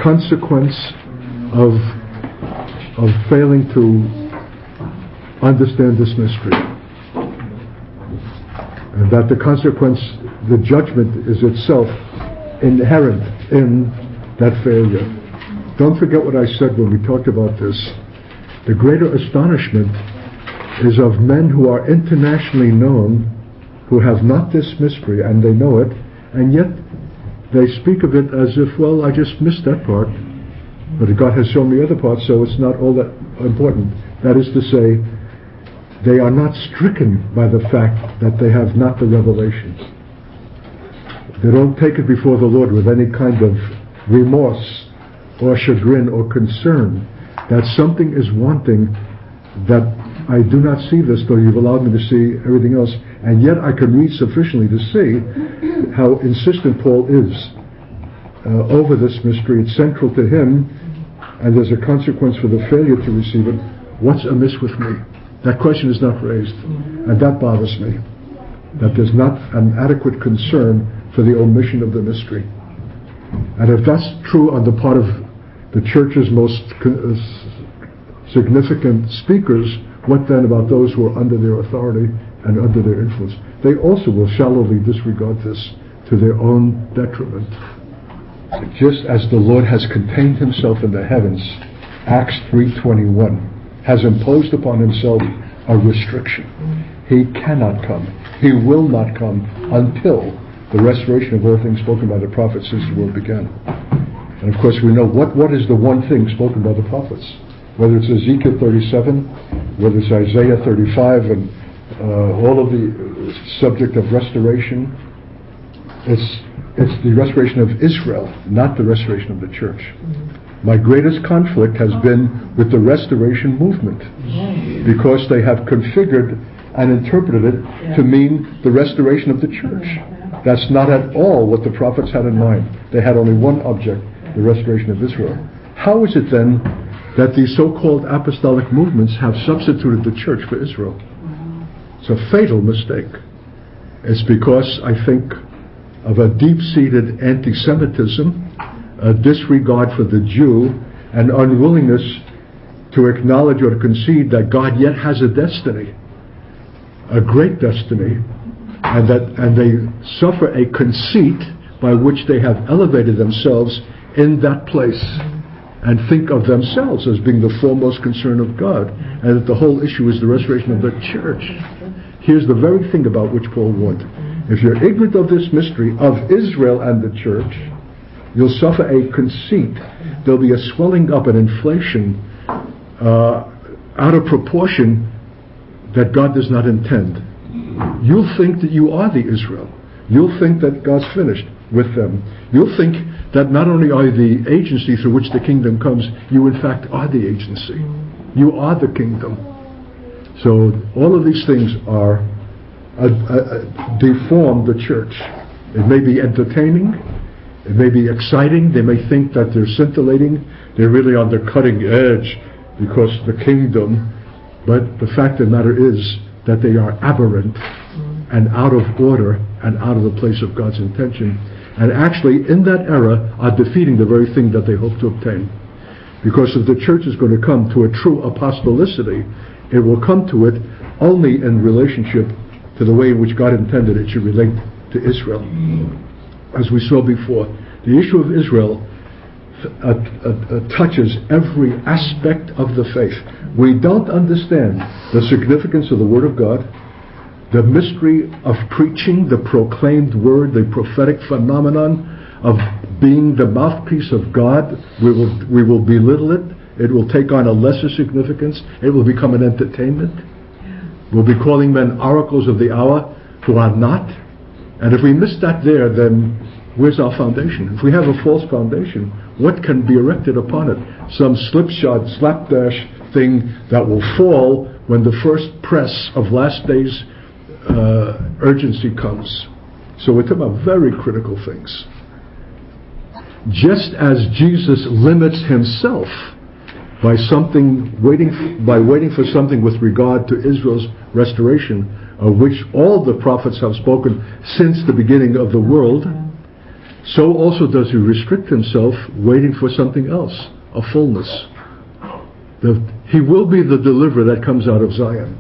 consequence of failing to understand this mystery. And that the consequence, the judgment, is itself inherent in that failure. Don't forget what I said when we talked about this. The greater astonishment is of men who are internationally known, who have not this mystery, and they know it, and yet they speak of it as if, well, I just missed that part, but God has shown me other parts, so it's not all that important. That is to say, they are not stricken by the fact that they have not the revelations. They don't take it before the Lord with any kind of remorse or chagrin or concern that something is wanting, that I do not see this, though you've allowed me to see everything else, and yet I can read sufficiently to see how insistent Paul is over this mystery. It's central to him, and there's a consequence for the failure to receive it. What's amiss with me? That question is not raised, and that bothers me, that there's not an adequate concern for the omission of the mystery. And if that's true on the part of the church's most significant speakers, what then about those who are under their authority and under their influence? They also will shallowly disregard this to their own detriment. Just as the Lord has contained himself in the heavens, Acts 3:21, has imposed upon himself a restriction. He cannot come. He will not come until the restoration of all things spoken by the prophets since the world began. And of course we know what is the one thing spoken by the prophets. Whether it's Ezekiel 37, whether it's Isaiah 35, and all of the subject of restoration, it's the restoration of Israel, not the restoration of the church. My greatest conflict has been with the restoration movement, because they have configured and interpreted it to mean the restoration of the church. That's not at all what the prophets had in mind. They had only one object, the restoration of Israel. How is it then that these so-called apostolic movements have substituted the church for Israel? It's a fatal mistake. It's because, I think, of a deep-seated anti-Semitism, a disregard for the Jew, and unwillingness to acknowledge or to concede that God yet has a destiny, a great destiny, and they suffer a conceit by which they have elevated themselves in that place and think of themselves as being the foremost concern of God, and that the whole issue is the restoration of the church. Here's the very thing about which Paul warned. If you're ignorant of this mystery of Israel and the church, you'll suffer a conceit. There'll be a swelling up, an inflation out of proportion that God does not intend. You'll think that you are the Israel. You'll think that God's finished with them. You'll think that not only are you the agency through which the kingdom comes, you in fact are the agency. You are the kingdom. So all of these things are deform the church. It may be entertaining, it may be exciting, they may think that they're scintillating, they're really on the cutting edge because the kingdom, but the fact of the matter is that they are aberrant and out of order and out of the place of God's intention, and actually in that era are defeating the very thing that they hope to obtain. Because if the church is going to come to a true apostolicity, it will come to it only in relationship to the way in which God intended it should relate to Israel. As we saw before, the issue of Israel touches every aspect of the faith. We don't understand the significance of the Word of God, the mystery of preaching, the proclaimed Word, the prophetic phenomenon of being the mouthpiece of God. We will belittle it. It will take on a lesser significance. It will become an entertainment. We'll be calling men oracles of the hour who are not. And if we miss that there, then where's our foundation? If we have a false foundation, what can be erected upon it? Some slipshod, slapdash thing that will fall when the first press of last days urgency comes. So we're talking about very critical things. Just as Jesus limits himself by waiting for something with regard to Israel's restoration, of which all the prophets have spoken since the beginning of the world, so also does he restrict himself, waiting for something else, a fullness. He will be the deliverer that comes out of Zion,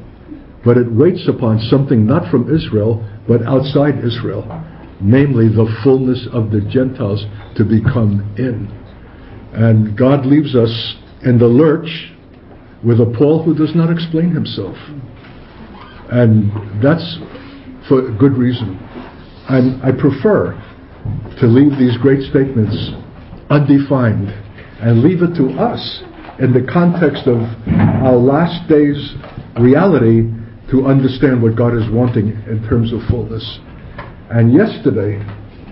but it waits upon something not from Israel, but outside Israel, namely the fullness of the Gentiles to become in. And God leaves us in the lurch with a Paul who does not explain himself. And that's for good reason. And I prefer to leave these great statements undefined and leave it to us in the context of our last days reality to understand what God is wanting in terms of fullness. And yesterday,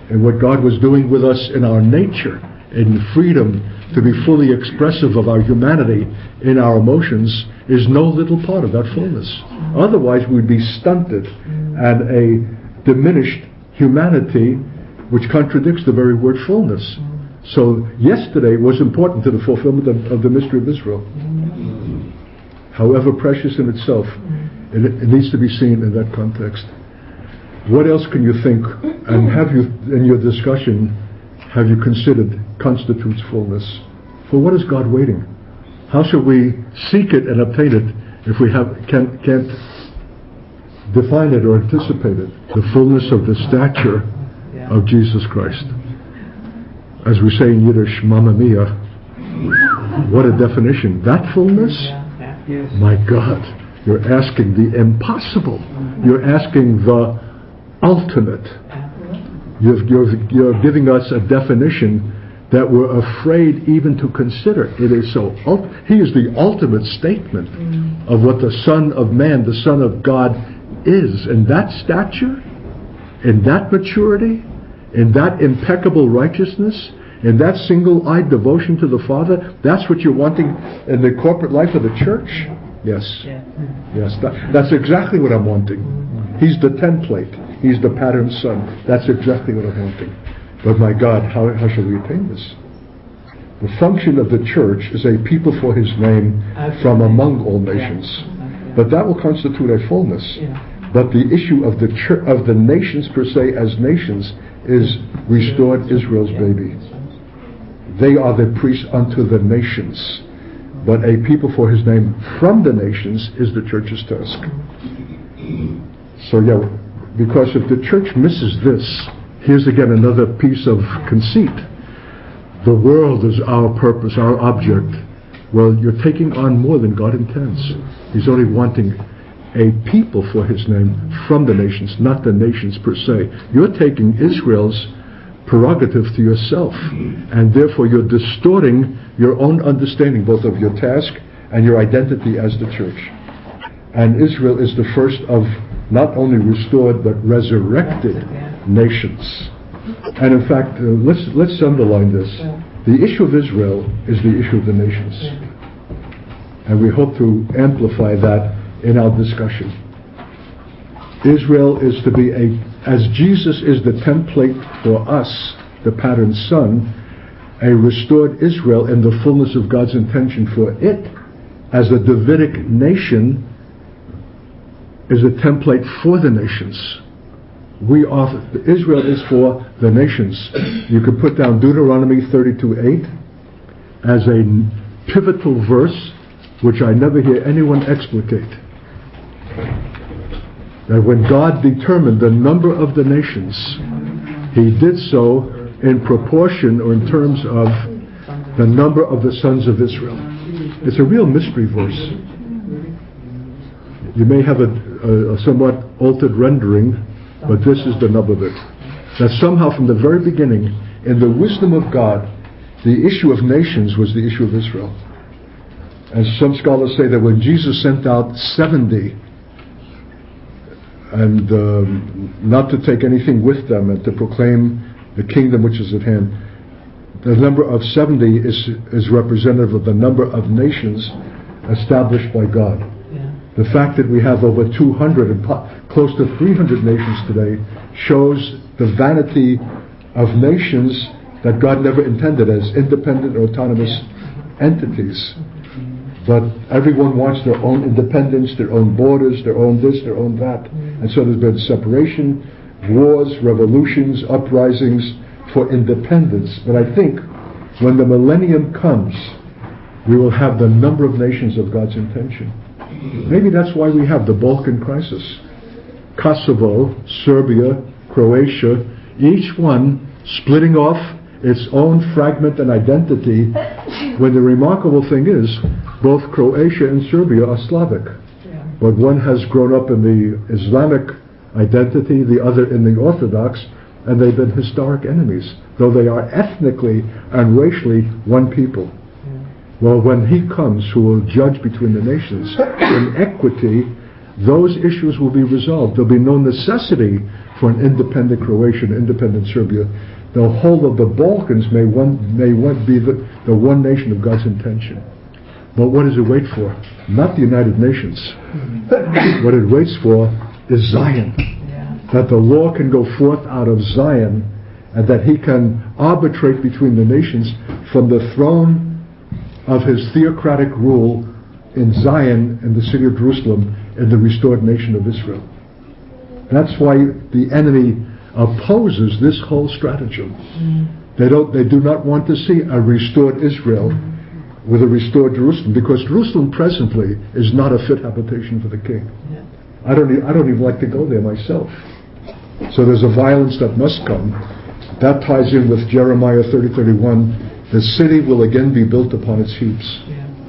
and what God was doing with us in our nature, in freedom to be fully expressive of our humanity in our emotions, is no little part of that fullness. Otherwise we'd be stunted and a diminished humanity which contradicts the very word fullness. So yesterday was important to the fulfillment of the mystery of Israel. However precious in itself, it needs to be seen in that context. What else can you think, and have you, in your discussion, have you considered constitutes fullness? For what is God waiting? How shall we seek it and obtain it if we can't define it or anticipate it? The fullness of the stature of Jesus Christ. As we say in Yiddish, Mamma Mia. What a definition. That fullness? My God, you're asking the impossible. You're asking the ultimate. You're giving us a definition that we're afraid even to consider. It is so. He is the ultimate statement of what the Son of Man, the Son of God, is. In that stature, in that maturity, in that impeccable righteousness, in that single-eyed devotion to the Father, that's what you're wanting in the corporate life of the church? Yes. Yes, that's exactly what I'm wanting. He's the template. He's the pattern son. That's exactly what I'm wanting. But my God, how shall we attain this? The function of the church is a people for His name from among all nations. But that will constitute a fullness. But the issue of the church, of the nations per se as nations, is restored Israel's baby. They are the priests unto the nations. But a people for His name from the nations is the church's task. So because if the church misses this, here's again another piece of conceit. The world is our purpose, our object. Well, you're taking on more than God intends. He's only wanting a people for His name from the nations, not the nations per se. You're taking Israel's prerogative to yourself, and therefore you're distorting your own understanding both of your task and your identity as the church. And Israel is the first of not only restored but resurrected nations. And in fact, let's underline this. The issue of Israel is the issue of the nations. And we hope to amplify that in our discussion. Israel is to be as Jesus is the template for us, the pattern son, a restored Israel in the fullness of God's intention for it as a Davidic nation is a template for the nations. Israel is for the nations. You could put down Deuteronomy 32:8 as a pivotal verse, which I never hear anyone explicate. That when God determined the number of the nations, He did so in proportion or in terms of the number of the sons of Israel. It's a real mystery verse. You may have a somewhat altered rendering, but this is the nub of it. That somehow from the very beginning, in the wisdom of God, the issue of nations was the issue of Israel. And some scholars say that when Jesus sent out 70, and not to take anything with them and to proclaim the kingdom which is at hand, the number of 70 is representative of the number of nations established by God. The fact that we have over 200 and close to 300 nations today shows the vanity of nations that God never intended as independent or autonomous entities. But everyone wants their own independence, their own borders, their own this, their own that. And so there's been separation, wars, revolutions, uprisings, for independence. But I think when the millennium comes, we will have the number of nations of God's intention. Maybe that's why we have the Balkan crisis. Kosovo, Serbia, Croatia, each one splitting off its own fragment and identity, when the remarkable thing is, both Croatia and Serbia are Slavic. But one has grown up in the Islamic identity, the other in the Orthodox, and they've been historic enemies, though they are ethnically and racially one people. Well, when he comes who will judge between the nations in equity, those issues will be resolved. There'll be no necessity for an independent Croatia, an independent Serbia. The whole of the Balkans may be the one nation of God's intention. But what does it wait for? Not the United Nations. What it waits for is Zion. That the law can go forth out of Zion, and that he can arbitrate between the nations from the throne of his theocratic rule in Zion, in the city of Jerusalem, in the restored nation of Israel. That's why the enemy opposes this whole stratagem. They do not want to see a restored Israel with a restored Jerusalem, because Jerusalem presently is not a fit habitation for the king. I don't even like to go there myself. So there's a violence that must come. That ties in with Jeremiah 30:31. The city will again be built upon its heaps.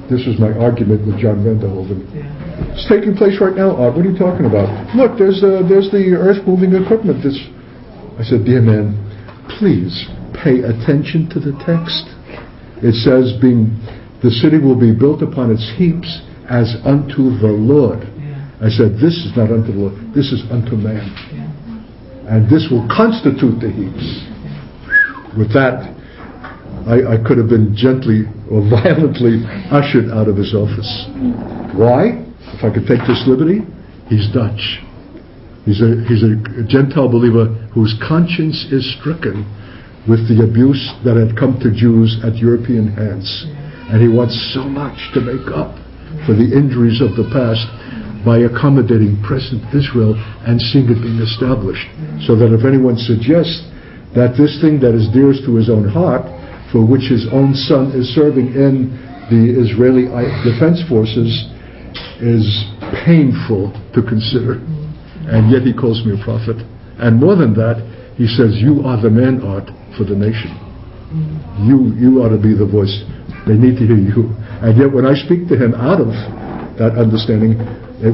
This was my argument with John Vanderhoven. It's taking place right now, Art. What are you talking about? Look, there's the earth-moving equipment. I said, dear man, please pay attention to the text. It says, the city will be built upon its heaps as unto the Lord. I said, this is not unto the Lord. This is unto man. And this will constitute the heaps. With that, I could have been gently or violently ushered out of his office. Why? If I could take this liberty, he's Dutch. He's a Gentile believer whose conscience is stricken with the abuse that had come to Jews at European hands. And he wants so much to make up for the injuries of the past by accommodating present Israel and seeing it being established. So that if anyone suggests that this thing that is dearest to his own heart, for which his own son is serving in the Israeli Defense Forces, is painful to consider. And yet he calls me a prophet. And more than that, he says, you are the man, Art, for the nation. You ought to be the voice. They need to hear you. And yet when I speak to him out of that understanding,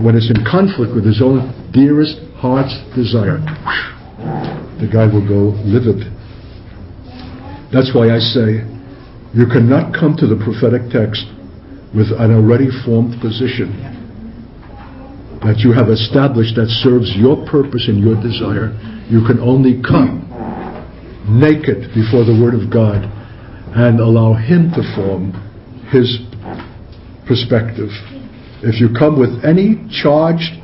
when it's in conflict with his own dearest heart's desire, the guy will go livid. That's why I say, you cannot come to the prophetic text with an already formed position that you have established that serves your purpose and your desire. You can only come naked before the Word of God and allow Him to form His perspective. If you come with any charged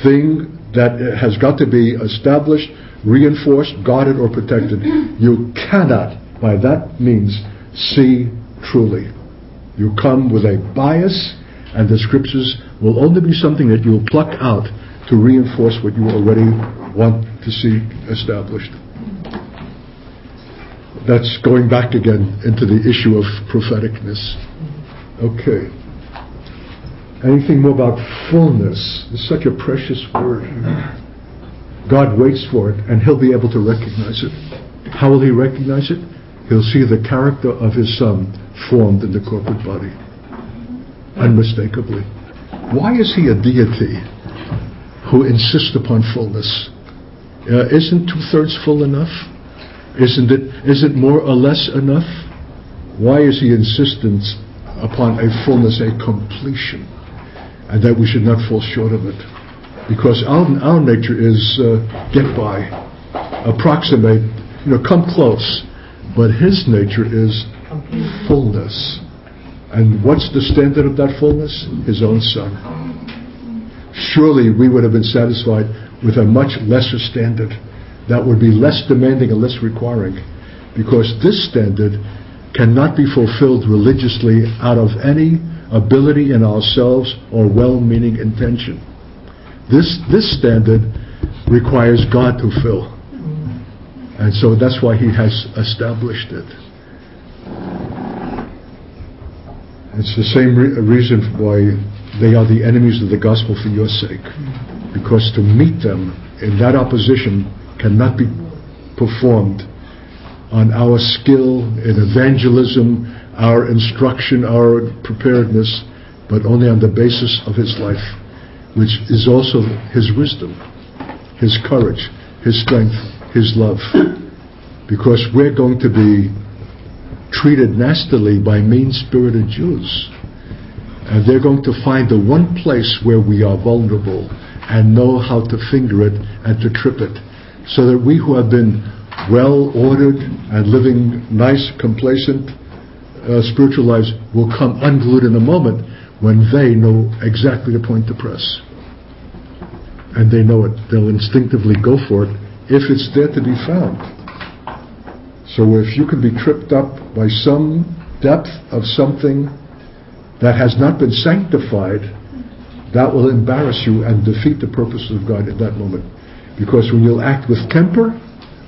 thing that has got to be established, reinforced, guarded, or protected, you cannot, by that means, see truly. You come with a bias, and the Scriptures will only be something that you'll pluck out to reinforce what you already want to see established. That's going back again into the issue of propheticness. Okay. Anything more about fullness? It's such a precious word. God waits for it, and He'll be able to recognize it. How will He recognize it? He'll see the character of His Son formed in the corporate body. Unmistakably. Why is He a deity who insists upon fullness? Isn't 2/3 full enough? Isn't more or less enough? Why is He insistent upon a fullness, a completion, and that we should not fall short of it? Because our nature is get by, approximate, come close. But His nature is fullness. And what's the standard of that fullness? His own Son. Surely we would have been satisfied with a much lesser standard that would be less demanding and less requiring, because this standard cannot be fulfilled religiously out of any ability in ourselves or well-meaning intention. This standard requires God to fill. And so that's why he has established it. It's the same reason why they are the enemies of the gospel for your sake. Because to meet them in that opposition cannot be performed on our skill in evangelism, our instruction, our preparedness, but only on the basis of his life, which is also his wisdom, his courage, his strength, his love. Because we're going to be treated nastily by mean-spirited Jews. And they're going to find the one place where we are vulnerable and know how to finger it and to trip it. So that we who have been well-ordered and living nice, complacent, spiritual lives will come unglued in a moment when they know exactly the point to press. And they know it. They'll instinctively go for it if it's there to be found. So if you can be tripped up by some depth of something that has not been sanctified, that will embarrass you and defeat the purposes of God in that moment. Because when you'll act with temper,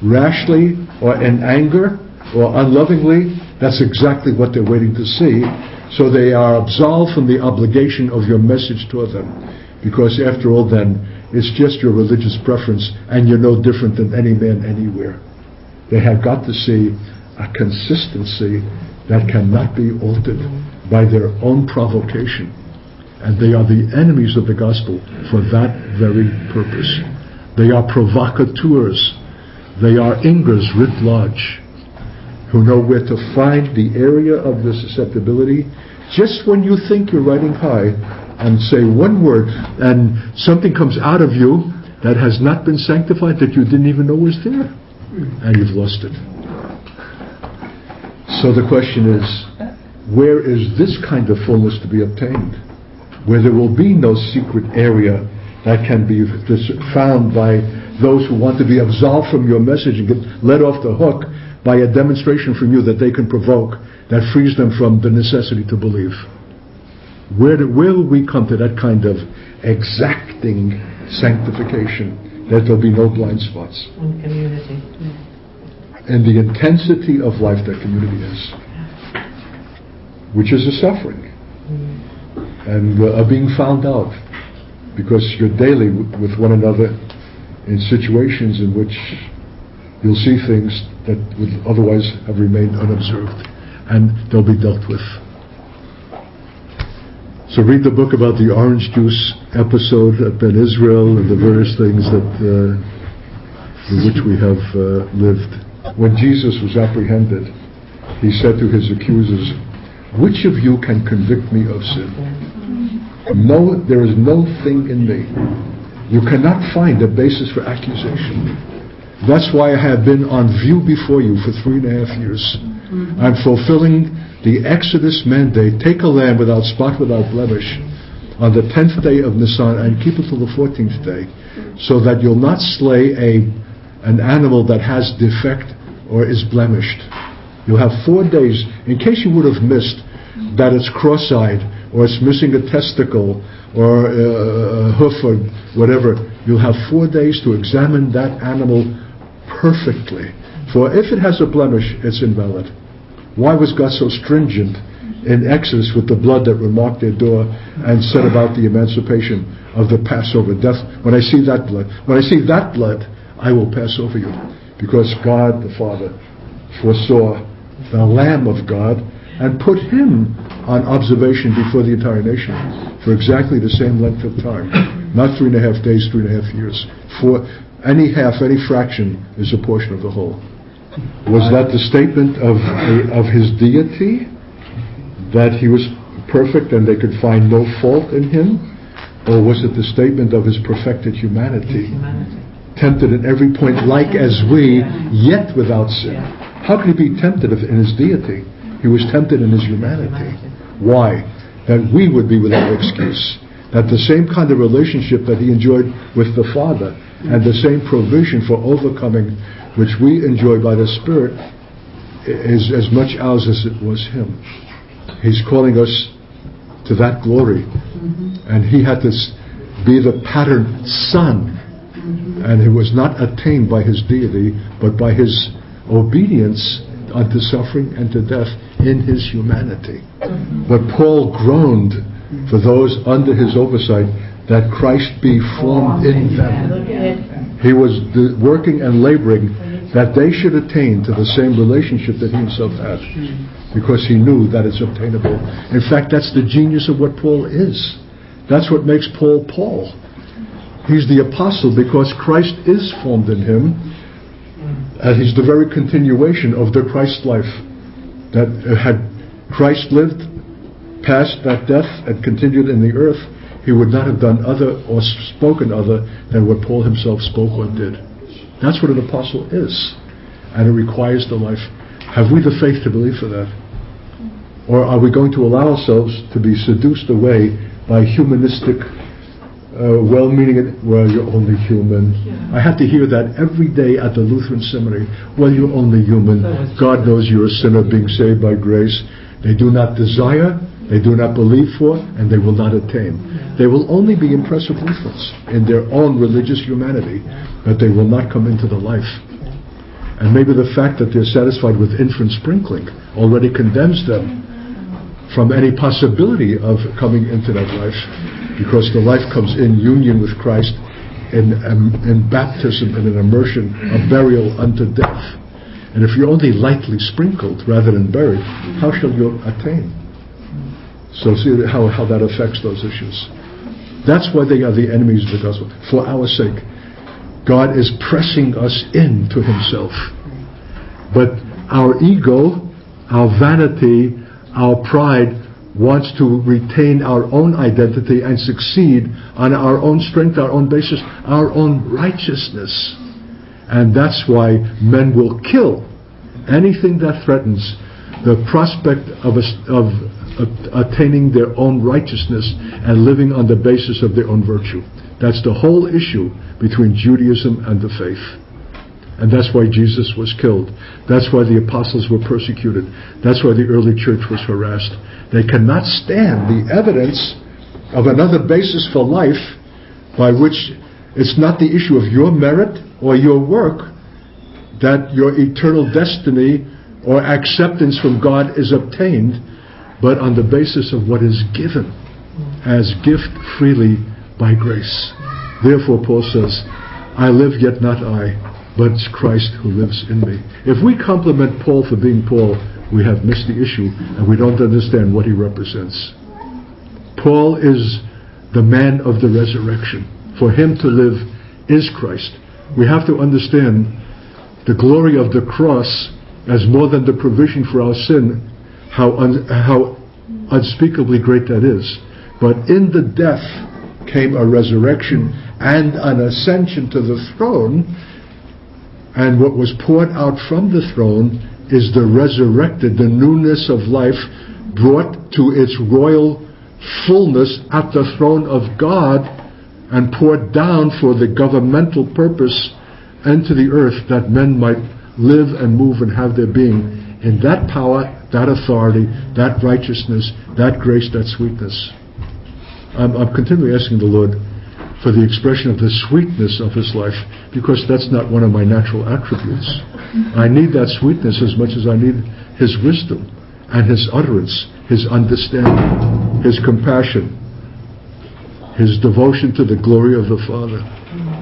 rashly, or in anger, or unlovingly, that's exactly what they're waiting to see. So they are absolved from the obligation of your message to them. Because after all then, it's just your religious preference, and you're no different than any man anywhere. They have got to see a consistency that cannot be altered by their own provocation. And they are the enemies of the gospel for that very purpose. They are provocateurs. They are Ingers writ large, who know where to find the area of the susceptibility just when you think you're riding high, and say one word and something comes out of you that has not been sanctified, that you didn't even know was there, and you've lost it. So the question is, where is this kind of fullness to be obtained? Where there will be no secret area that can be found by those who want to be absolved from your message and get let off the hook by a demonstration from you that they can provoke that frees them from the necessity to believe. Where will we come to that kind of exacting sanctification that there'll be no blind spots? In community. And the intensity of life that community is, which is a suffering, and being found out, because you're daily with one another in situations in which you'll see things that would otherwise have remained unobserved, and they'll be dealt with. So read the book about the orange juice episode at Ben Israel and the various things that in which we have lived. When Jesus was apprehended, he said to his accusers, "Which of you can convict me of sin? No, there is no thing in me." You cannot find a basis for accusation. That's why I have been on view before you for 3.5 years. I'm fulfilling the Exodus mandate. Take a lamb without spot, without blemish, on the 10th day of Nisan, and keep it till the 14th day, so that you'll not slay an animal that has defect or is blemished. You'll have 4 days, in case you would have missed that it's cross-eyed, or it's missing a testicle, or a hoof, or whatever. You'll have 4 days to examine that animal perfectly. For if it has a blemish, it's invalid. Why was God so stringent in Exodus with the blood that remarked their door and set about the emancipation of the Passover death? When I see that blood, I will pass over you. Because God the Father foresaw the Lamb of God and put him on observation before the entire nation for exactly the same length of time. Not 3.5 days, 3.5 years. For any half, any fraction is a portion of the whole. Was that the statement of his deity? That he was perfect and they could find no fault in him? Or was it the statement of his perfected humanity? Tempted at every point like as we, yet without sin. How could he be tempted in his deity? He was tempted in his humanity. Why? That we would be without excuse. That the same kind of relationship that he enjoyed with the Father and the same provision for overcoming which we enjoy by the Spirit is as much ours as it was him. He's calling us to that glory. And he had to be the pattern son And he was not attained by his deity, but by his obedience unto suffering and to death in his humanity. But Paul groaned for those under his oversight, that Christ be formed in them. He was working and laboring that they should attain to the same relationship that he himself had, because he knew that it's obtainable. In fact, that's the genius of what Paul is. That's what makes Paul Paul. He's the apostle because Christ is formed in him, and he's the very continuation of the Christ life. That had Christ lived past that death and continued in the earth, he would not have done other or spoken other than what Paul himself spoke or did. That's what an apostle is, and it requires the life. Have we the faith to believe for that? Or are we going to allow ourselves to be seduced away by humanistic, well-meaning, well, you're only human. I had to hear that every day at the Lutheran seminary. Well, you're only human. God knows you're a sinner being saved by grace. They do not desire, they do not believe for, and they will not attain. They will only be impressive leaflets in their own religious humanity, but they will not come into the life. And maybe the fact that they're satisfied with infant sprinkling already condemns them from any possibility of coming into that life, because the life comes in union with Christ in baptism, in an immersion, a burial unto death. And if you're only lightly sprinkled rather than buried, how shall you attain? So see how that affects those issues. That's why they are the enemies of the gospel. For our sake, God is pressing us into himself. But our ego, our vanity, our pride wants to retain our own identity and succeed on our own strength, our own basis, our own righteousness. And that's why men will kill anything that threatens the prospect of attaining their own righteousness and living on the basis of their own virtue. That's the whole issue between Judaism and the faith. And that's why Jesus was killed. That's why the apostles were persecuted. That's why the early church was harassed. They cannot stand the evidence of another basis for life by which it's not the issue of your merit or your work that your eternal destiny or acceptance from God is obtained, but on the basis of what is given as gift freely by grace. Therefore, Paul says, I live, yet not I, but it's Christ who lives in me. If we compliment Paul for being Paul, we have missed the issue, and we don't understand what he represents. Paul is the man of the resurrection. For him to live is Christ. We have to understand the glory of the cross as more than the provision for our sin, how unspeakably great that is. But in the death came a resurrection and an ascension to the throne, and what was poured out from the throne is the resurrected, the newness of life brought to its royal fullness at the throne of God and poured down for the governmental purpose into the earth, that men might live and move and have their being in that power, that authority, that righteousness, that grace, that sweetness. I'm continually asking the Lord for the expression of the sweetness of his life, because that's not one of my natural attributes. I need that sweetness as much as I need his wisdom and his utterance, his understanding, his compassion, his devotion to the glory of the Father.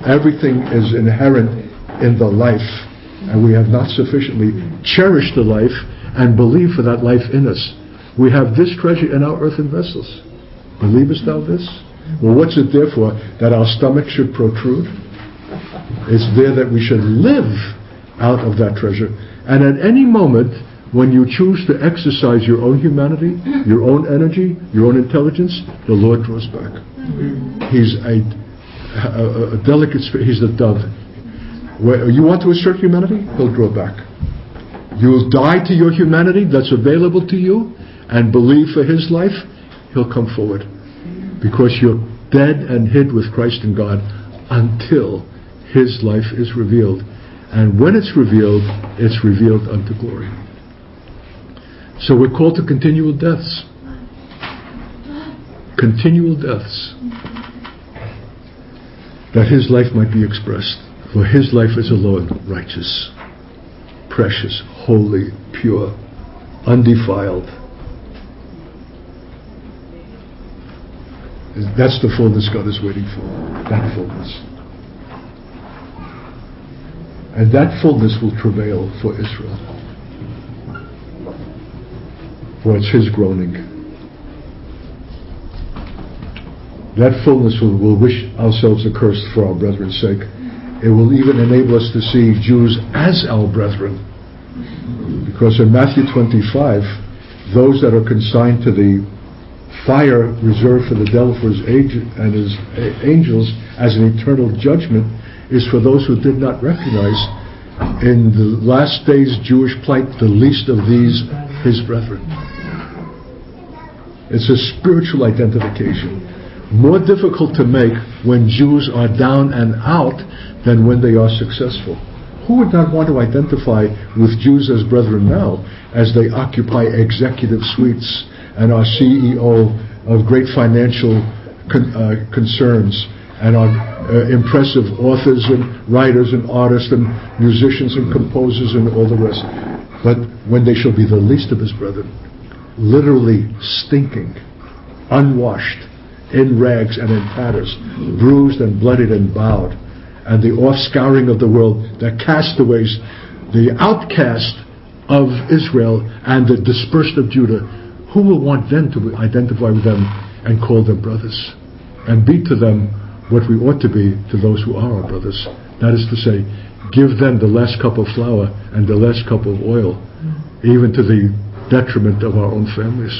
Everything is inherent in the life, and we have not sufficiently cherished the life and believed for that life in us. We have this treasure in our earthen vessels. Believest thou this? Well, what's it there for? That our stomach should protrude? It's there that we should live out of that treasure. And at any moment, when you choose to exercise your own humanity, your own energy, your own intelligence, the Lord draws back. He's a delicate spirit. He's the dove. Where you want to assert humanity, he'll draw back. You'll die to your humanity that's available to you and believe for his life, he'll come forward. Because you're dead and hid with Christ in God until his life is revealed. And when it's revealed unto glory. So we're called to continual deaths. Continual deaths. that his life might be expressed. For his life is alone righteous, precious, holy, pure, undefiled. That's the fullness God is waiting for. That fullness. And that fullness will travail for Israel. For it's his groaning. That fullness will wish ourselves accursed for our brethren's sake. It will even enable us to see Jews as our brethren. Because in Matthew 25, those that are consigned to the fire reserved for the devil, for his and his angels as an eternal judgment, is for those who did not recognize in the last days Jewish plight the least of these his brethren. It's a spiritual identification, more difficult to make when Jews are down and out than when they are successful. Who would not want to identify with Jews as brethren now, as they occupy executive suites and are CEO of great financial concerns, and are impressive authors and writers and artists and musicians and composers and all the rest. But when they shall be the least of his brethren, literally stinking, unwashed, in rags and in tatters, bruised and bloodied and bowed, and the offscouring of the world, the castaways, the outcast of Israel and the dispersed of Judah, who will want then to identify with them and call them brothers and be to them what we ought to be to those who are our brothers? That is to say, give them the last cup of flour and the last cup of oil, even to the detriment of our own families,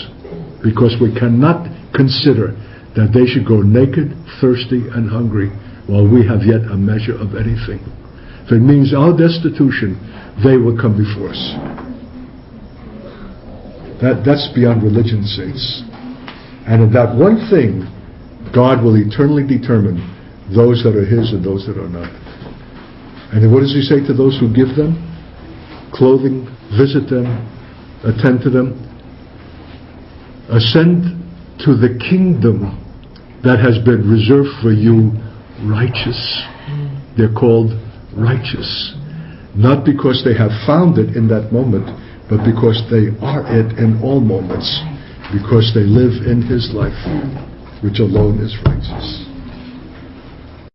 because we cannot consider that they should go naked, thirsty, and hungry while we have yet a measure of anything. If it means our destitution, they will come before us. That's beyond religion, saints. And in that one thing, God will eternally determine those that are his and those that are not. And what does he say to those who give them? Clothing, visit them, attend to them. Ascend to the kingdom that has been reserved for you, righteous. They're called righteous. Not because they have found it in that moment, but because they are it in all moments. Because they live in his life, which alone is righteous.